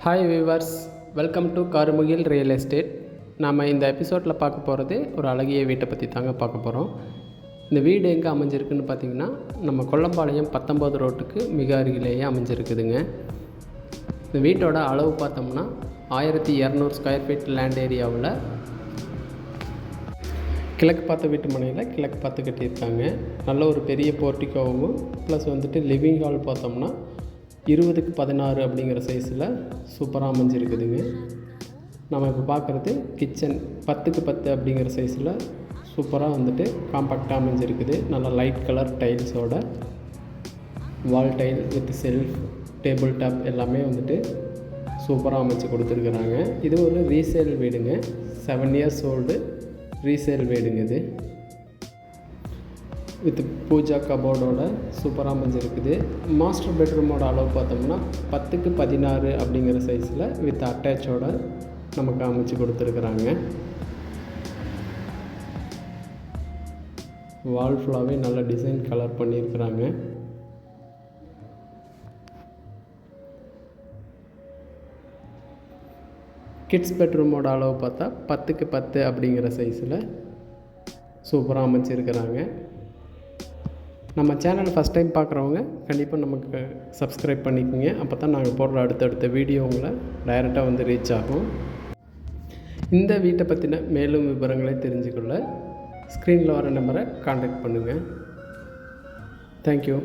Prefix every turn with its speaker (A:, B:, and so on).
A: Hi viewers, welcome to Karmugil real estate. நாம் இந்த எபிசோடில் பார்க்க போகிறது ஒரு அழகிய வீட்டை பற்றி தாங்க பார்க்க போகிறோம். இந்த வீடு எங்கே அமைஞ்சிருக்குன்னு பார்த்திங்கன்னா, நம்ம கொல்லம்பாளையம் 19 ரோட்டுக்கு மிக அருகிலேயே அமைஞ்சிருக்குதுங்க. இந்த வீட்டோட அளவு பார்த்தோம்னா 1200 ஸ்கொயர் ஃபீட் லேண்ட் ஏரியாவில் கிழக்கு பார்த்த வீட்டு மனையில் கிழக்கு பார்த்து கட்டியிருக்காங்க. நல்ல ஒரு பெரிய போர்ட்டிகோவும் ப்ளஸ் லிவிங் ஹால் பார்த்தோம்னா 20x16 அப்படிங்கிற சைஸில் சூப்பராக அமைஞ்சிருக்குதுங்க. நம்ம இப்போ பார்க்குறது கிச்சன் 10x10 அப்படிங்கிற சைஸில் சூப்பராக காம்பேக்டாக அமைஞ்சிருக்குது. நல்லா லைட் கலர் டைல்ஸோட wall tile with shelf table top எல்லாமே சூப்பராக அமைச்சு கொடுத்துருக்குறாங்க. இது ஒரு ரீசேல் வீடுங்க. 7 years ஓல்டு ரீசேல் வீடுங்க. இது வித் பூஜா கபோர்டோட சூப்பராக அமைஞ்சிருக்குது. மாஸ்டர் பெட்ரூமோட அளவு பார்த்தோம்னா 10x16 அப்படிங்கிற சைஸில் வித் அட்டாச்சோட நமக்கு அமைச்சு கொடுத்துருக்குறாங்க. வால் ஃபுல்லாகவே நல்ல டிசைன் கலர் பண்ணியிருக்கிறாங்க. கிட்ஸ் பெட்ரூமோட அளவு பார்த்தா 10x10 அப்படிங்கிற சைஸில் சூப்பராக அமைச்சிருக்கிறாங்க. நம்ம சேனல் ஃபஸ்ட் டைம் பார்க்குறவங்க கண்டிப்பாக நமக்கு சப்ஸ்கிரைப் பண்ணிக்கோங்க. அப்போ தான் நாங்கள் போடுற அடுத்தடுத்த வீடியோ உங்களை டைரெக்டாக ரீச் ஆகும். இந்த வீட்டை பற்றின மேலும் விவரங்களை தெரிஞ்சுக்கொள்ள ஸ்க்ரீனில் வர நம்பரை கான்டாக்ட் பண்ணுங்கள். தேங்க்யூ.